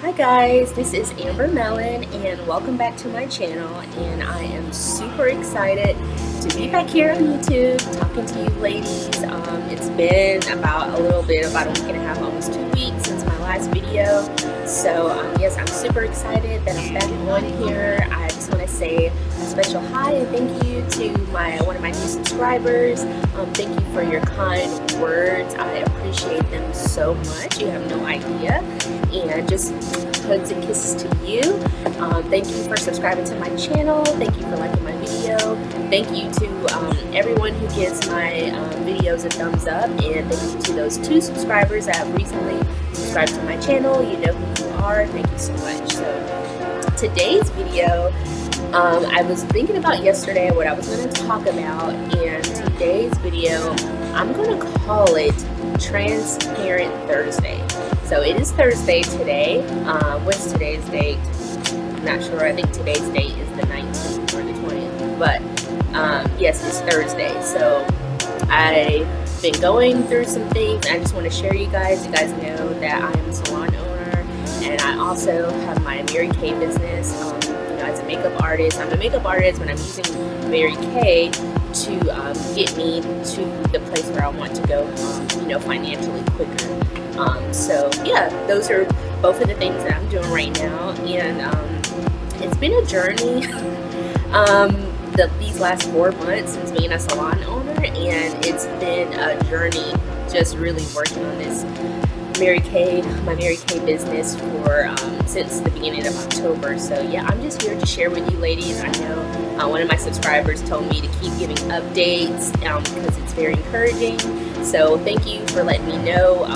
Hi guys, this is Mellon and welcome back to my channel, and I am super excited to be back here on YouTube talking to you ladies. It's been about a week and a half, almost 2 weeks since my last video. So yes, I'm super excited that I'm back on here. I just want to say a special hi and thank you to one of my new subscribers. Thank you for your kind words. I appreciate them so much. You have no idea. And just hugs and kisses to you. Thank you for subscribing to my channel. Thank you for liking my video. Thank you to everyone who gives my videos a thumbs up, and thank you to those 2 subscribers that have recently subscribed to my channel. You know who you are. Thank you so much. So today's video, I was thinking about yesterday what I was going to talk about, and today's video I'm going to call it Transparent Thursday. So it is Thursday today. What's today's date? I'm not sure. I think today's date is the 19th or the 20th. But yes, it's Thursday. So I've been going through some things. I just want to share you guys. You guys know that I am a salon owner, and I also have my Mary Kay business. As a makeup artist, I'm a makeup artist, but I'm using Mary Kay to get me to the place where I want to go, financially quicker. So yeah, those are both of the things that I'm doing right now, and it's been a journey these last 4 months since being a salon owner, and it's been a journey just really working on this my Mary Kay business for since the beginning of October. So yeah, I'm just here to share with you ladies. I know one of my subscribers told me to keep giving updates because it's very encouraging. So thank you for letting me know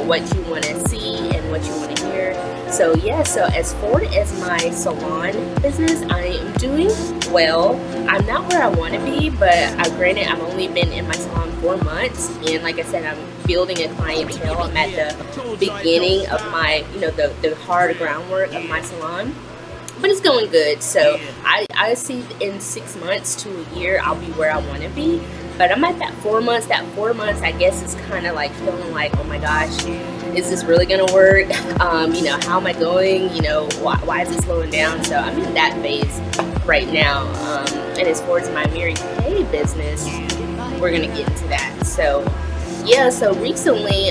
what you want to see and what you want to hear. So yeah, so as far as my salon business, I am doing well. I'm not where I want to be, but granted, I've only been in my salon 4 months, and like I said, I'm building a clientele. I'm at the beginning of my, the hard groundwork of my salon, but it's going good. So I see in 6 months to a year, I'll be where I want to be. But I'm at that 4 months. That 4 months, I guess, is kind of like feeling like, oh my gosh, is this really gonna work? How am I going? Why is it slowing down? So I'm in that phase right now. And as far as my Mary Kay business, we're gonna get into that. So yeah, so recently,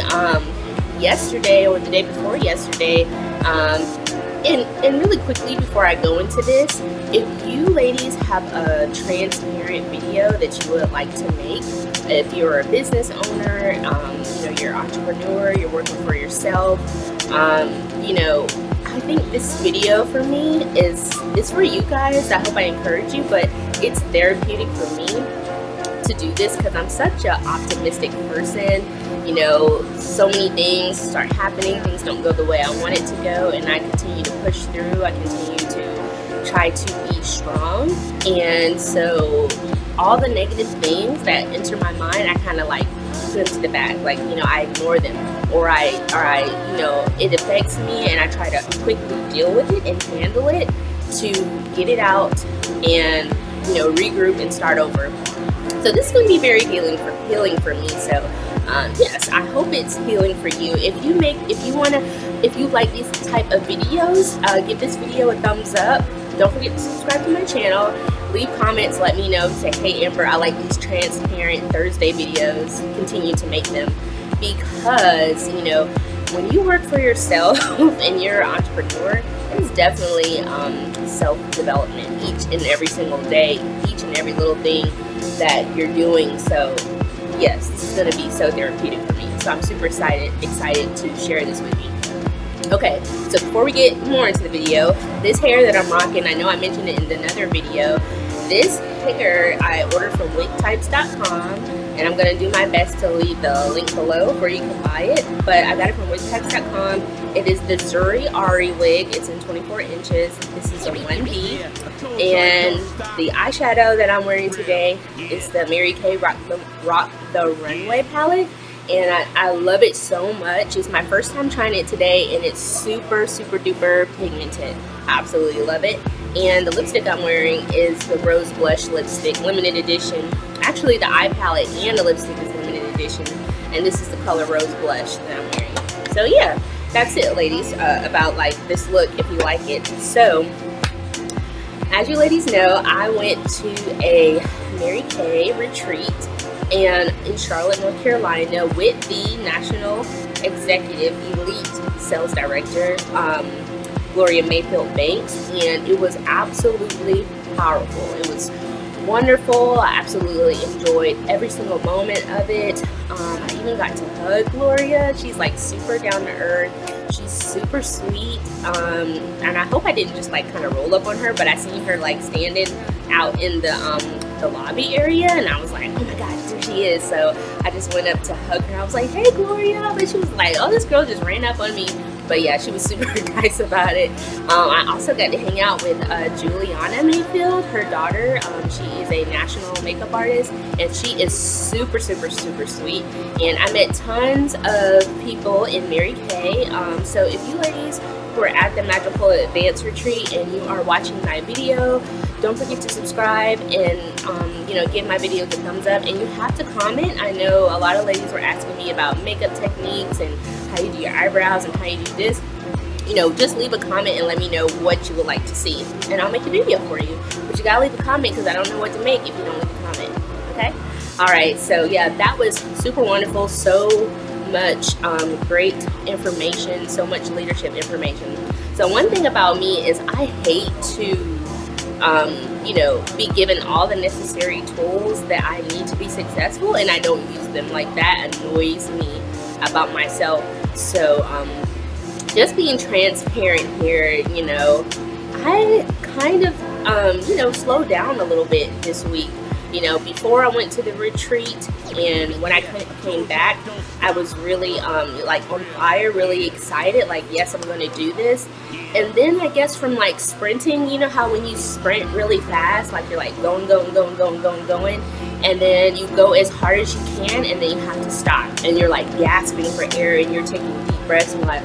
yesterday or the day before yesterday, and really quickly before I go into this, if you ladies have a transparent video that you would like to make, if you're a business owner, you're an entrepreneur, you're working for yourself, I think this video for me is for you guys. I hope I encourage you, but it's therapeutic for me to do this because I'm such an optimistic person. So many things start happening, things don't go the way I want it to go, and I continue to push through. I continue to try to be strong, and so all the negative things that enter my mind, I kind of like put them to the back. Like, I ignore them, or I it affects me, and I try to quickly deal with it and handle it to get it out and regroup and start over. So this is going to be very healing for me. So yes, I hope it's healing for you. If you like these type of videos, give this video a thumbs up. Don't forget to subscribe to my channel. Leave comments, let me know. Say, hey Amber, I like these transparent Thursday videos. Continue to make them, because when you work for yourself and you're an entrepreneur, it's definitely self-development each and every single day, each and every little thing that you're doing. So yes, this is going to be so therapeutic for me. So I'm super excited to share this with you. Okay, so before we get more into the video, this hair that I'm rocking, I know I mentioned it in another video. This hair I ordered from wigtypes.com, and I'm going to do my best to leave the link below where you can buy it. But I got it from wigtypes.com. It is the Zuri Ari wig. It's in 24 inches. This is a 1B. And the eyeshadow that I'm wearing today is the Mary Kay Rock the Runway palette. And I love it so much. It's my first time trying it today, and it's super, super duper pigmented. I absolutely love it. And the lipstick I'm wearing is the Rose Blush lipstick, limited edition. Actually, the eye palette and the lipstick is limited edition. And this is the color Rose Blush that I'm wearing. So yeah, that's it, ladies, about like this look, if you like it. So as you ladies know, I went to a Mary Kay retreat and in Charlotte, North Carolina, with the National Executive Elite Sales Director, Gloria Mayfield Banks, and it was absolutely powerful. It was wonderful. I absolutely enjoyed every single moment of it. I even got to hug Gloria. She's like super down to earth. She's super sweet, and I hope I didn't just like kind of roll up on her, but I seen her like standing out in the lobby area, and I was like, oh my god, there she is. So I just went up to hug her. I was like, hey Gloria, but she was like, oh, this girl just ran up on me. But yeah, she was super nice about it. I also got to hang out with Juliana Mayfield, her daughter. She is a national makeup artist, and she is super, super, super sweet. And I met tons of people in Mary Kay. So if you ladies were at the Magical Advance Retreat and you are watching my video, don't forget to subscribe and give my videos a thumbs up. And you have to comment. I know a lot of ladies were asking me about makeup techniques and how you do your eyebrows and how you do this. Just leave a comment and let me know what you would like to see, and I'll make a video for you. But you gotta leave a comment because I don't know what to make if you don't leave a comment. Okay? Alright, so yeah, that was super wonderful. So much great information, so much leadership information. So one thing about me is I hate to be given all the necessary tools that I need to be successful, and I don't use them. Like, that annoys me about myself. So just being transparent here, I kind of slowed down a little bit this week. Before I went to the retreat, and when I came back, I was really like on fire, really excited, like, yes, I'm going to do this. And then I guess from like sprinting, how when you sprint really fast, like you're like going, and then you go as hard as you can, and then you have to stop, and you're like gasping for air, and you're taking deep breaths, and you're like,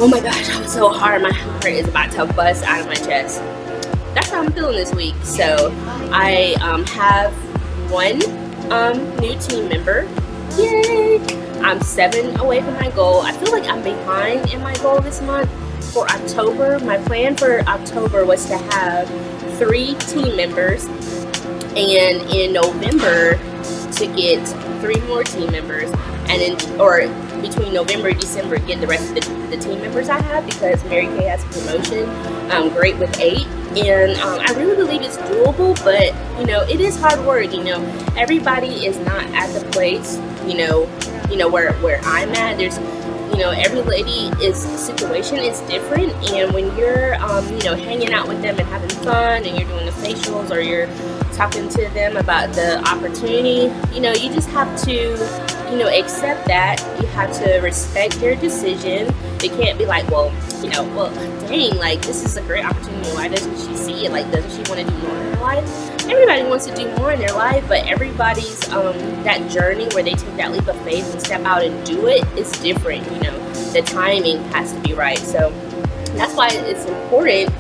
oh my gosh, that was so hard, my heart is about to bust out of my chest. That's how I'm feeling this week. So I have one new team member. Yay! I'm 7 away from my goal. I feel like I'm behind in my goal this month. For October, my plan for October was to have 3 team members, and in November to get 3 more team members, and between November and December get the rest of the team members I have, because Mary Kay has a promotion, great with 8, and I really believe it's doable, but it is hard work. Everybody is not at the place where I'm at. There's every lady's situation is different, and when you're hanging out with them and having fun, and you're doing the facials, or you're talking to them about the opportunity, you just have to accept that. You have to respect their decision. They can't be like, well, dang, like, this is a great opportunity, why doesn't she see it? Like, doesn't she want to do more in her life? Everybody wants to do more in their life, but everybody's that journey where they take that leap of faith and step out and do it is different. The timing has to be right. So that's why it's important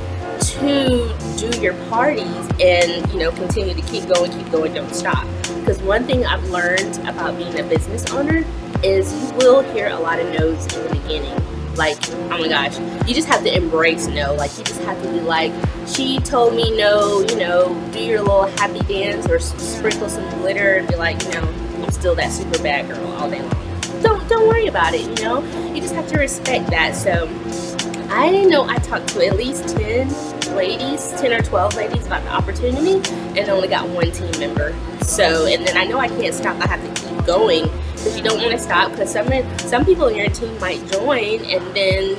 to do your parties and continue to keep going, don't stop. Because one thing I've learned about being a business owner is you will hear a lot of no's in the beginning. Like, oh my gosh, you just have to embrace no. Like, you just have to be like, she told me no, do your little happy dance or sprinkle some glitter and be like, I'm still that super bad girl all day long. Don't worry about it. You just have to respect that. So I know I talked to at least 10 or 12 ladies about the opportunity, and only got 1 team member. So, and then I know I can't stop. I have to keep going, because you don't want to stop, because some people in your team might join, and then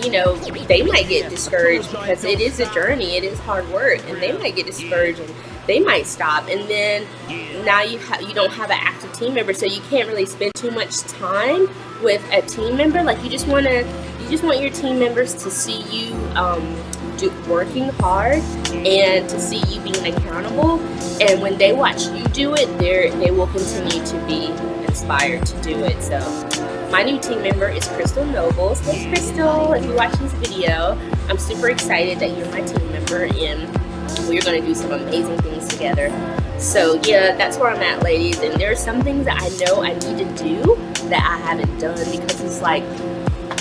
they might get discouraged, because it is a journey, it is hard work, and they might get discouraged and they might stop, and then now you don't have an active team member, so you can't really spend too much time with a team member. Like, you just want your team members to see you working hard, and to see you being accountable, and when they watch you do it, they will continue to be inspired to do it. So my new team member is Crystal Nobles. Hey Crystal, if you watch this video, I'm super excited that you're my team member, and we're going to do some amazing things together. So yeah, that's where I'm at, ladies, and there are some things that I know I need to do that I haven't done, because it's like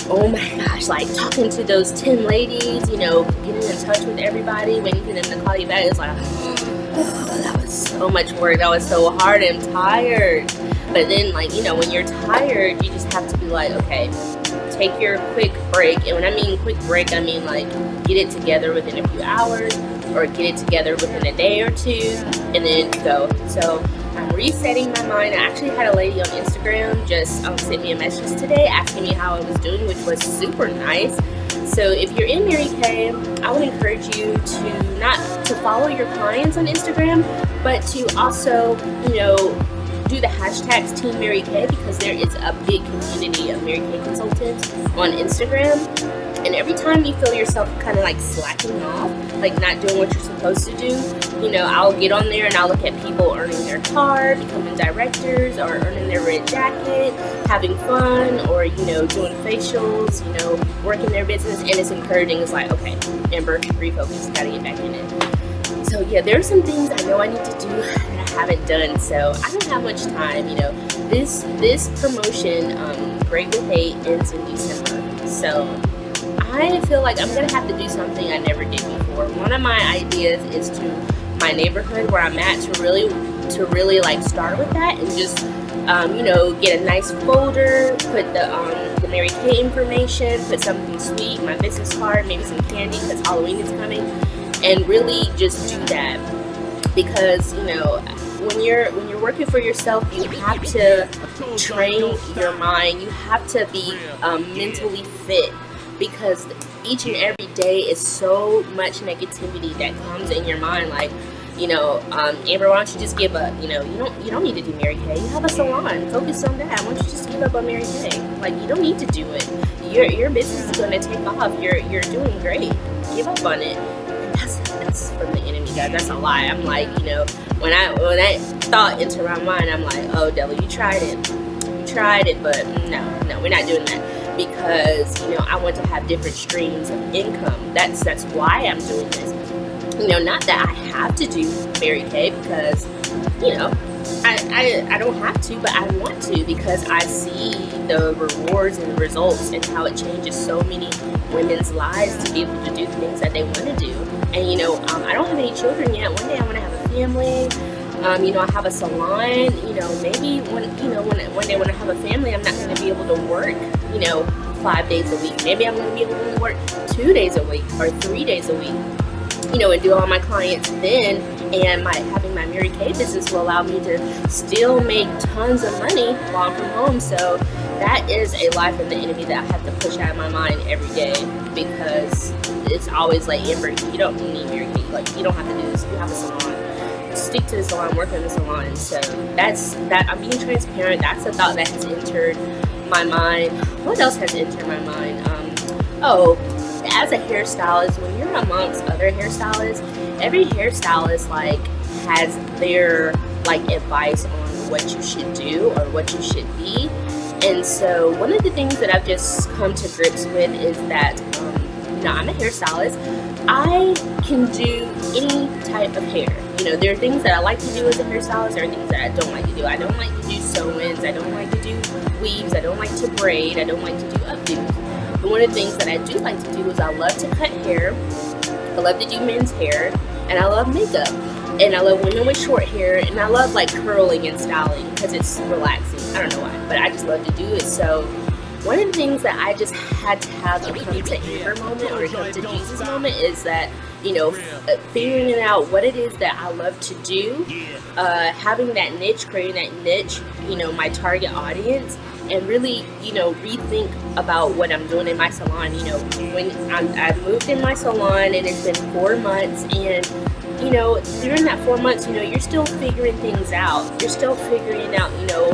oh my gosh, like talking to those 10 ladies, you know, getting in touch with everybody, waiting for them to call you back. It's like, oh, that was so much work. That was so hard. I'm tired. But then, like, you know, when you're tired, you just have to be like, okay, take your quick break. And when I mean quick break, I mean like get it together within a few hours or get it together within a day or two and then go. So I'm resetting my mind. I actually had a lady on Instagram just send me a message today asking me how I was doing, which was super nice. So if you're in Mary Kay, I would encourage you to not to follow your clients on Instagram, but to also, you know, do the hashtags Team Mary Kay, because there is a big community of Mary Kay consultants on Instagram. And every time you feel yourself kind of like slacking off, like not doing what you're supposed to do, you know, I'll get on there and I'll look at people earning their car, becoming directors, or earning their red jacket, having fun, or, you know, doing facials, you know, working their business. And it's encouraging. It's like, okay, Amber, refocus, gotta get back in it. So yeah, there are some things I know I need to do that I haven't done. So I don't have much time, you know. This promotion, Great with Hate, ends in December. So I feel like I'm gonna have to do something I never did before. One of my ideas is to my neighborhood where I'm at to really like start with that and just you know, get a nice folder, put the Mary Kay information, put something sweet, my business card, maybe some candy because Halloween is coming, and really just do that. Because, you know, when you're working for yourself, you have to train your mind. You have to be mentally fit, because each and every day is so much negativity that comes in your mind. Like, you know, Amber, why don't you just give up? You know, you don't need to do Mary Kay. You have a salon. Focus on that. Why don't you just give up on Mary Kay? Like, you don't need to do it. Your business is gonna take off. You're doing great. Give up on it. That's from the enemy, guys. That's a lie. I'm like, you know, when that thought entered my mind, I'm like, oh, devil, you tried it, but no, we're not doing that, because, you know, I want to have different streams of income. That's why I'm doing this. You know, not that I have to do Mary Kay, because, you know, I don't have to, but I want to, because I see the rewards and the results and how it changes so many women's lives to be able to do the things that they want to do. And, you know, I don't have any children yet. One day I want to have a family. You know, I have a salon. You know, maybe one day when I have a family, I'm not going to be able to work, you know, 5 days a week. Maybe I'm going to be able to work 2 days a week or 3 days a week, you know, and do all my clients then. And having my Mary Kay business will allow me to still make tons of money while I'm from home. So that is a lie from the enemy that I have to push out of my mind every day, because it's always like, Amber, you don't need Mary Kay. Like, you don't have to do this. You have a salon. Stick to the salon, work in the salon. So that I'm being transparent. That's a thought that has entered my mind. What else has entered my mind? As a hairstylist, when you're amongst other hairstylists, every hairstylist like has their like advice on what you should do or what you should be. And so one of the things that I've just come to grips with is that you know, I'm a hairstylist. I can do any type of hair. You know, there are things that I like to do as a hairstylist. There are things that I don't like to do. I don't like to do sew-ins. I don't like to do weaves. I don't like to braid. I don't like to do updos. But one of the things that I do like to do is I love to cut hair. I love to do men's hair, and I love makeup, and I love women with short hair, and I love like curling and styling because it's relaxing. I don't know why, but I just love to do it. So one of the things that I just had to have a come to Amber moment or a come to Jesus moment is that, you know, figuring out what it is that I love to do, having that niche, creating that niche, you know, my target audience, and really, you know, rethink about what I'm doing in my salon. You know, when I moved in my salon and it's been 4 months, and, you know, during that 4 months, you know, you're still figuring things out. You're still figuring out, you know,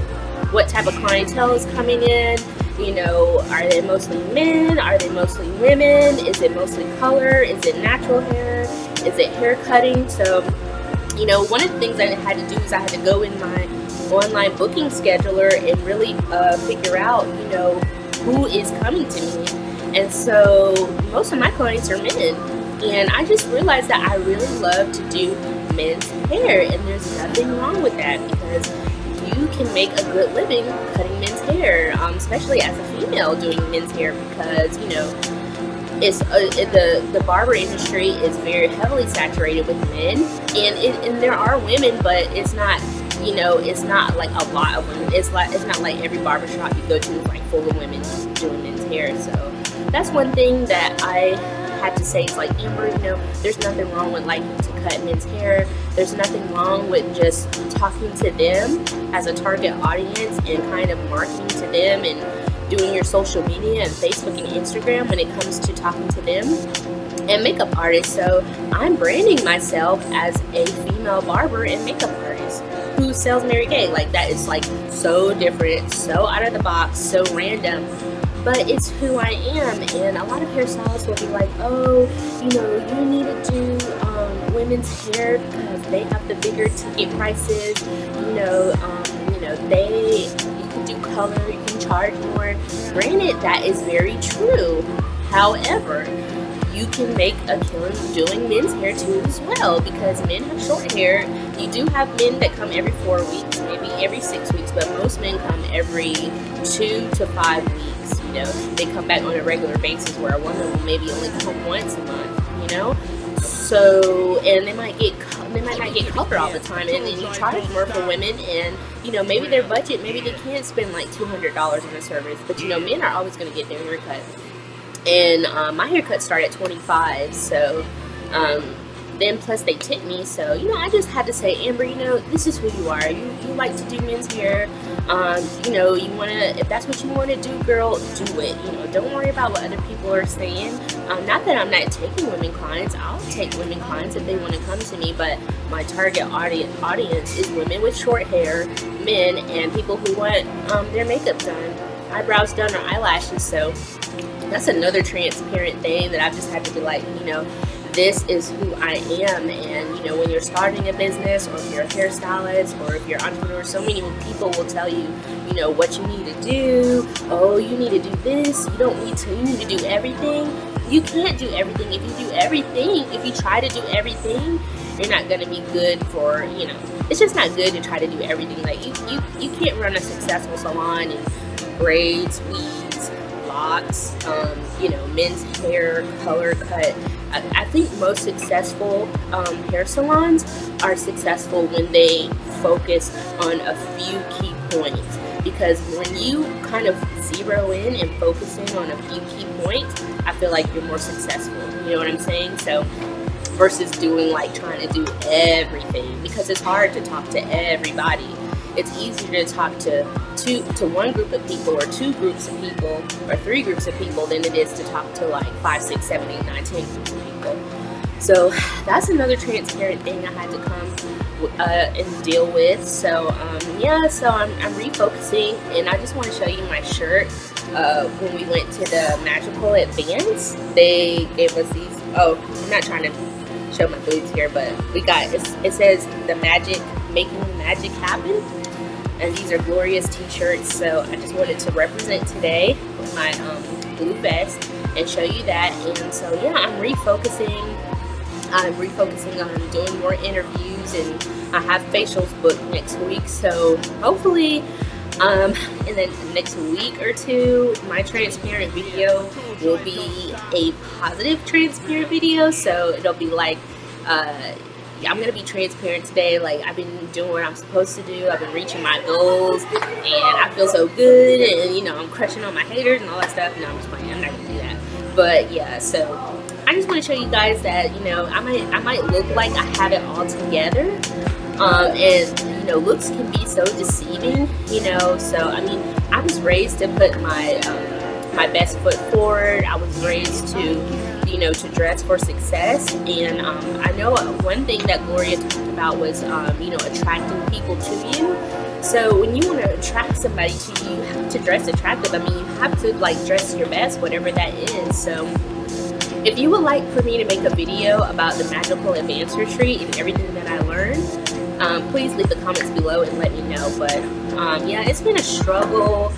what type of clientele is coming in. You know, are they mostly men? Are they mostly women? Is it mostly color? Is it natural hair? Is it hair cutting? So, you know, one of the things I had to do is I had to go in my online booking scheduler and really figure out, you know, who is coming to me. And so most of my clients are men. And I just realized that I really love to do men's hair. And there's nothing wrong with that, because you you can make a good living cutting men's hair, especially as a female doing men's hair, because it's the barber industry is very heavily saturated with men, and there are women, but it's not it's not like a lot of women. It's not like every barbershop you go to is like full of women doing men's hair. So that's one thing that I had to say. It's like, Amber, there's nothing wrong with liking to cut men's hair. There's nothing wrong with just talking to them as a target audience and kind of marketing to them and doing your social media and Facebook and Instagram when it comes to talking to them and makeup artists. So I'm branding myself as a female barber and makeup artist who sells Mary Kay. Like, that is like so different, so out of the box, so random, but it's who I am. And a lot of hairstylists will be like, oh, you need to do women's hair because they have the bigger ticket prices. You can do color, you can charge more. Granted, that is very true. However, you can make a killing doing men's hair too as well, because men have short hair. You do have men that come every 4 weeks, maybe every 6 weeks, but most men come every 2 to 5 weeks. They come back on a regular basis, where a woman will maybe only come once a month. So, and they might not get color all the time, and then you charge more for women, and maybe their budget, maybe they can't spend like $200 on a service, but men are always going to get their hair cut. And my haircuts start at $25, so then plus they tip me. So I just had to say, Amber, this is who you are. You like to do men's hair. You want to, if that's what you want to do, girl, do it. Don't worry about what other people are saying. Not that I'm not taking women clients. I'll take women clients if they want to come to me, but my target audience is women with short hair, men, and people who want their makeup done, eyebrows done, or eyelashes. So that's another transparent thing that I've just had to be like, this is who I am. And when you're starting a business, or if you're a hairstylist, or if you're an entrepreneur, so many people will tell you, what you need to do. Oh, you need to do this. You need to do everything. You can't do everything. If you do everything, if you try to do everything, you're not going to be good for, it's just not good to try to do everything. Like, you can't run a successful salon and braids, weaves, locks, men's hair, color cut. I think most successful hair salons are successful when they focus on a few key points. Because when you kind of zero in and focus in on a few key points, I feel like you're more successful. You know what I'm saying? So versus doing trying to do everything, because it's hard to talk to everybody. It's easier to talk to one group of people, or 2 groups of people, or 3 groups of people, than it is to talk to 5, 6, 7, 8, 9, 10 groups of people. So that's another transparent thing I had to come and deal with. So so I'm refocusing, and I just want to show you my shirt. When we went to the Magical Advance, they gave us these. Oh, I'm not trying to show my boobs here, but we got it says the magic, making the magic happen, and these are glorious t-shirts. So I just wanted to represent today with my blue vest and show you that. And so I'm refocusing on doing more interviews, and I have facials booked next week. So hopefully in the next week or 2, my transparent video will be a positive transparent video. So it'll be like I'm gonna be transparent today. Like, I've been doing what I'm supposed to do. I've been reaching my goals, and I feel so good, and I'm crushing on my haters and all that stuff. No, I'm just playing. I'm not gonna do that. But so I just want to show you guys that I might look like I have it all together, and looks can be so deceiving. So I was raised to put my best foot forward. I was raised to dress for success, and I know one thing that Gloria talked about was attracting people to you. So when you want to attract somebody to you, you have to dress attractive. You have to dress your best, whatever that is. So if you would like for me to make a video about the Magical Advance Retreat and everything that I learned, please leave the comments below and let me know. But it's been a struggle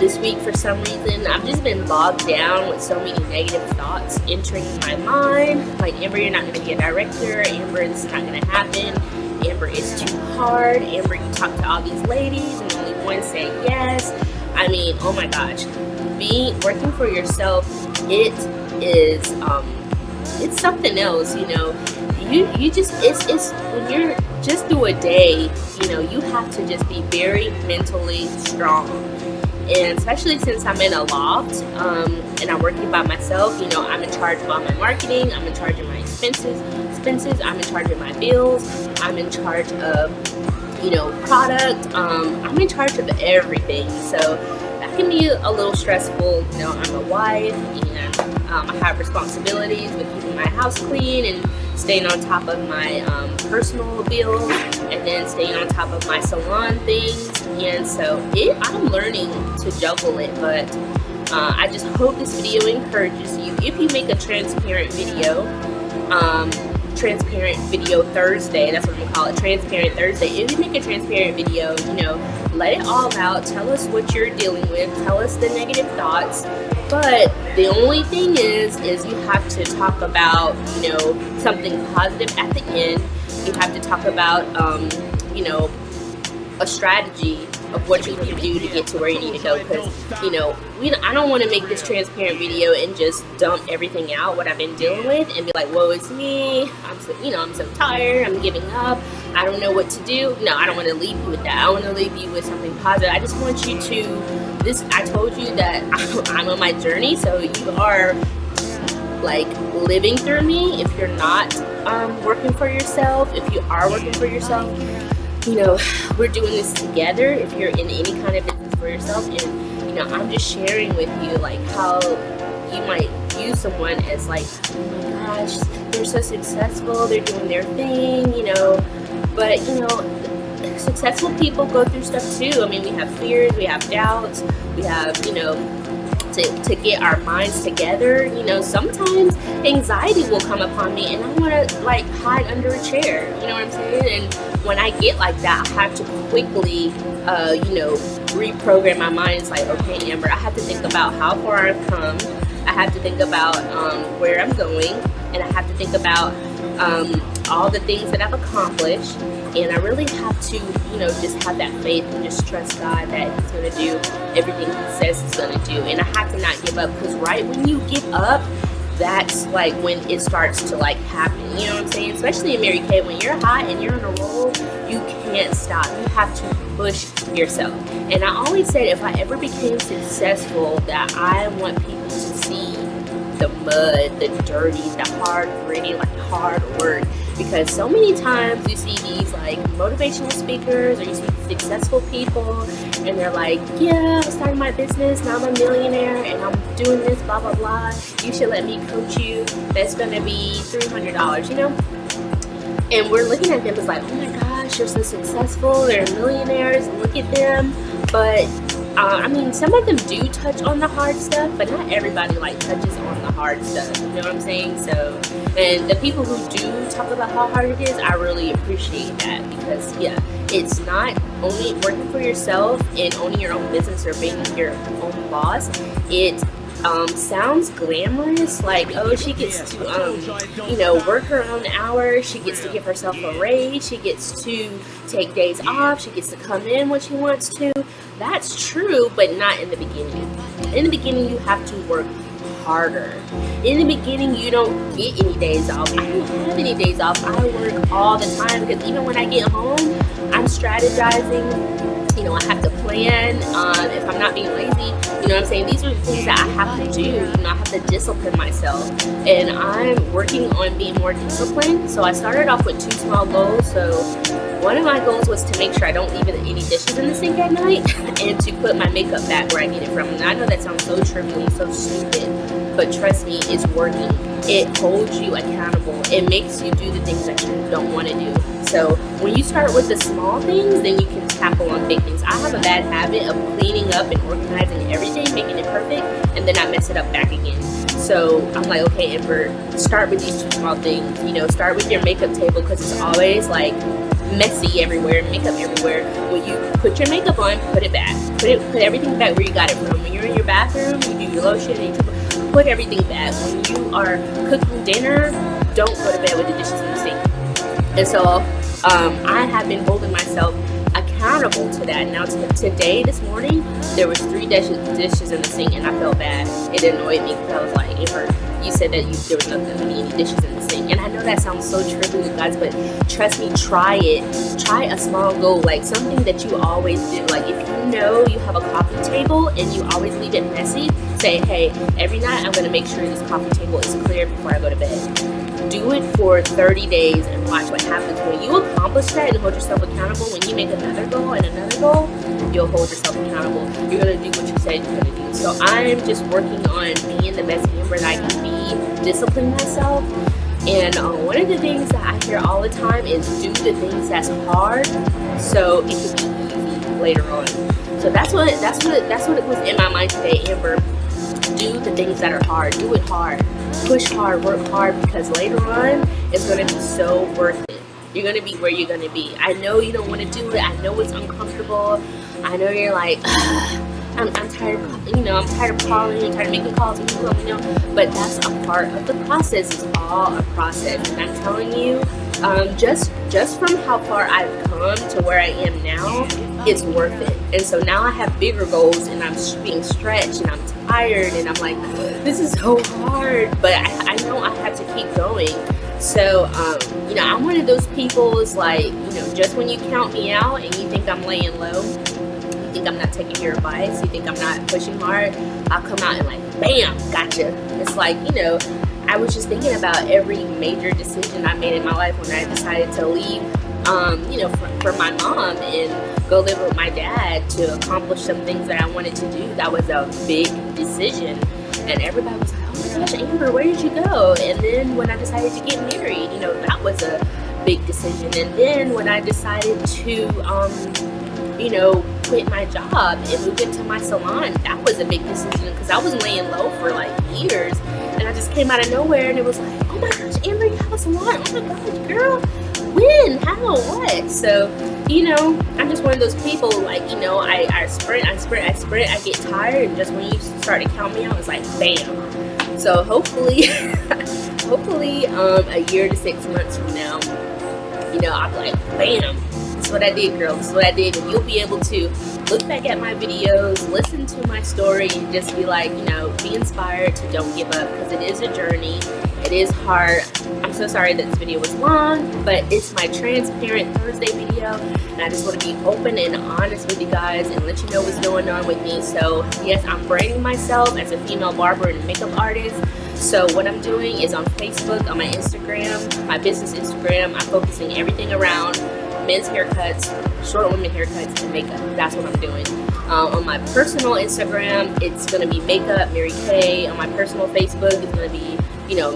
this week for some reason. I've just been bogged down with so many negative thoughts entering my mind. Like, Amber, you're not going to be a director. Amber, this is not going to happen. Amber, it's too hard. Amber, you talk to all these ladies and only one say yes. I mean, oh my gosh, working for yourself, it's something else, you know. You just, it's when you're just through a day, you know, you have to just be very mentally strong. And especially since I'm in a loft, and I'm working by myself, you know, I'm in charge of all my marketing, I'm in charge of my expenses, I'm in charge of my bills, I'm in charge of, you know, product, I'm in charge of everything. So that can be a little stressful. You know, I'm a wife, and I have responsibilities with keeping my house clean and staying on top of my personal bills, and then staying on top of my salon things. And so I'm learning to juggle it, but I just hope this video encourages you. If you make a transparent video Thursday, that's what I'm gonna call it, transparent Thursday. If you make a transparent video, you know, let it all out, tell us what you're dealing with, tell us the negative thoughts. But the only thing is you have to talk about, you know, something positive at the end. You have to talk about, you know, a strategy of what you need to do to get to where you need to go. Because, you know, I don't want to make this transparent video and just dump everything out, what I've been dealing with, and be like, whoa, it's me. I'm so tired. I'm giving up. I don't know what to do. No, I don't want to leave you with that. I want to leave you with something positive. I just want you to, I told you that I'm on my journey, so you are like living through me. If you're not working for yourself, if you are working for yourself, you know, we're doing this together. If you're in any kind of business for yourself, and, you know, I'm just sharing with you like how you might view someone as like, oh my gosh, they're so successful, they're doing their thing, you know, but, you know, successful people go through stuff too. I mean, we have fears, we have doubts, we have, you know, to get our minds together. You know, sometimes anxiety will come upon me and I want to like hide under a chair, you know what I'm saying? And when I get like that, I have to quickly, you know, reprogram my mind. It's like, okay, Amber, I have to think about how far I've come. I have to think about where I'm going, and I have to think about all the things that I've accomplished. And I really have to, you know, just have that faith and just trust God that He's going to do everything He says He's going to do. And I have to not give up, because right when you give up, that's like when it starts to like happen. You know what I'm saying? Especially in Mary Kay, when you're hot and you're on a roll, you can't stop. You have to push yourself. And I always said, if I ever became successful, that I want people to see the mud, the dirty, the hard, gritty, like hard work. Because so many times you see these like motivational speakers, or you see successful people, and they're like, yeah, I started my business, now I'm a millionaire, and I'm doing this, blah, blah, blah. You should let me coach you. That's going to be $300, you know? And we're looking at them as like, oh my gosh, they're so successful, they're millionaires, look at them. But I mean, some of them do touch on the hard stuff, but not everybody like touches on the hard stuff. You know what I'm saying? So, and the people who do talk about how hard it is, I really appreciate that, because yeah, it's not only working for yourself and owning your own business or being your own boss. It sounds glamorous, like, oh, she gets to you know, work her own hours, she gets to give herself a raise, she gets to take days off, she gets to come in when she wants to. That's true, but not in the beginning. In the beginning, you have to work harder. In the beginning, you don't get any days off. I don't have any days off. I work all the time, because even when I get home, I'm strategizing. You know, I have to plan. If I'm not being lazy, you know what I'm saying? These are the things that I have to do. You know, I have to discipline myself. And I'm working on being more disciplined. So I started off with 2 small goals. So one of my goals was to make sure I don't leave any dishes in the sink at night, and to put my makeup back where I get it from. And I know that sounds so trivial and so stupid, but trust me, it's working. It holds you accountable. It makes you do the things that you don't want to do. So when you start with the small things, then you can tackle on big things. I have a bad habit of cleaning up and organizing everything, making it perfect, and then I mess it up back again. So I'm like, okay, Amber, start with these 2 small things. You know, start with your makeup table, because it's always like messy everywhere, makeup everywhere. When you put your makeup on, put it back. Put everything back where you got it from. When you're in your bathroom, you do your lotion, and you put everything back. When you are cooking dinner, don't go to bed with the dishes in the sink. And so I have been holding myself accountable to that. Now today, this morning, there was 3 dishes in the sink, and I felt bad. It annoyed me because I was like, Amber, you said that there was not going to be any dishes in the sink. And I know that sounds so trivial, guys, but trust me, try it. Try a small goal, like something that you always do. Like if you know you have a coffee table and you always leave it messy, say, hey, every night I'm going to make sure this coffee table is clear before I go to bed. Do it for 30 days and watch what happens. When you accomplish that and hold yourself accountable, when you make another goal and another goal, you'll hold yourself accountable. You're going to do what you said you're going to do. So I'm just working on being the best Amber that I can be, discipline myself. And one of the things that I hear all the time is do the things that's hard so it can be easy later on. So that's what it was in my mind today, Amber. Do the things that are hard. Do it hard. Push hard, work hard, because later on it's going to be so worth it. You're going to be where you're going to be. I know you don't want to do it. I know it's uncomfortable. I know you're like, I'm tired of, I'm tired of calling, I'm tired of making calls and people, but that's a part of the process. It's all a process. And I'm telling you, just from how far I've come to where I am now, it's worth it. And so now I have bigger goals and I'm being stretched and I'm tired and I'm like, this is so hard, but I know I have to keep going. So, I'm one of those people is like, just when you count me out and you think I'm laying low, you think I'm not taking your advice, you think I'm not pushing hard, I'll come out and like, bam, gotcha. It's like, I was just thinking about every major decision I made in my life when I decided to leave, for my mom and go live with my dad to accomplish some things that I wanted to do. That was a big decision. And everybody was like, oh my gosh, Amber, where did you go? And then when I decided to get married, that was a big decision. And then when I decided to, quit my job and move into my salon, that was a big decision because I was laying low for like years. And I just came out of nowhere and it was like, oh my gosh, Amber, you have a salon. Oh my gosh, girl, when, how, what? So, I'm just one of those people, like, I sprint, I get tired, and just when you start to count me out, it's like, bam. So hopefully, a year to 6 months from now, I'm like, bam, this is what I did, girl, this is what I did, and you'll be able to look back at my videos, listen to my story, and just be like, be inspired to don't give up, because it is a journey. It is hard. I'm so sorry that this video was long, but it's my Transparent Thursday video, and I just want to be open and honest with you guys and let you know what's going on with me. So yes, I'm branding myself as a female barber and makeup artist. So what I'm doing is on Facebook, on my Instagram, my business Instagram, I'm focusing everything around men's haircuts, short women haircuts, and makeup. That's what I'm doing. On my personal Instagram, it's going to be makeup, Mary Kay. On my personal Facebook, it's going to be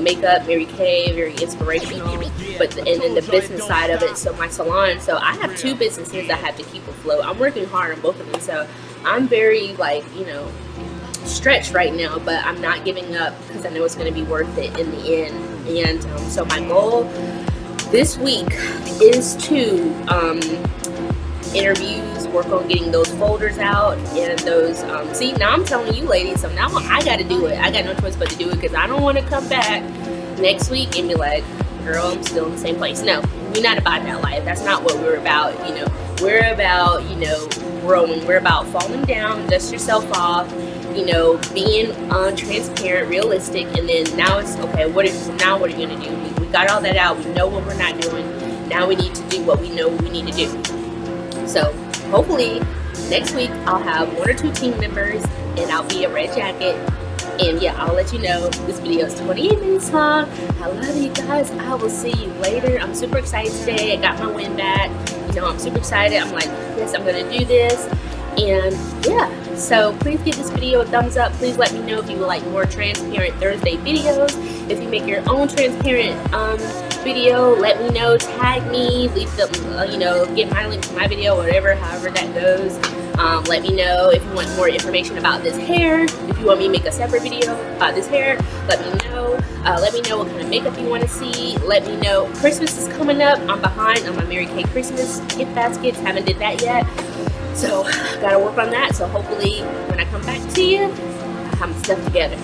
makeup, Mary Kay, very inspirational, and then the business side of it, so my salon. So I have 2 businesses I have to keep afloat. I'm working hard on both of them, so I'm very stretched right now, but I'm not giving up because I know it's going to be worth it in the end. And so my goal this week is to interviews, work on getting those folders out and those see, now I'm telling you ladies, so now I gotta do it. I got no choice but to do it because I don't want to come back next week and be like, girl, I'm still in the same place. No, we're not about that life. That's not what we're about. We're about growing. We're about falling down, dust yourself off, being transparent, realistic, and then now it's okay, what are you gonna do? We got all that out. We know what we're not doing. Now we need to do what we know we need to do. So hopefully next week I'll have 1 or 2 team members and I'll be a red jacket. And yeah, I'll let you know. This video is 28 minutes long. I love you guys. I will see you later. I'm super excited today. I got my win back. I'm super excited. I'm like, yes, I'm going to do this. And yeah, so please give this video a thumbs up. Please let me know if you would like more Transparent Thursday videos. If you make your own transparent video, let me know, tag me, leave the get my link to my video, whatever, however that goes. Let me know if you want more information about this hair. If you want me to make a separate video about this hair, let me know. Let me know what kind of makeup you want to see. Let me know. Christmas is coming up. I'm behind on my Mary Kay Christmas gift baskets. Haven't did that yet, so gotta work on that. So hopefully when I come back to you, I have my stuff together.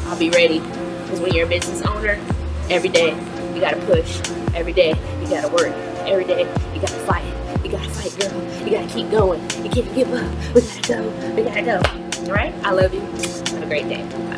I'll be ready, because when you're a business owner, every day you gotta push. Every day you gotta work. every day. You gotta fight. You gotta fight, girl. You gotta keep going. You can't give up. We gotta go. We gotta go. All right? I love you. Have a great day. Bye.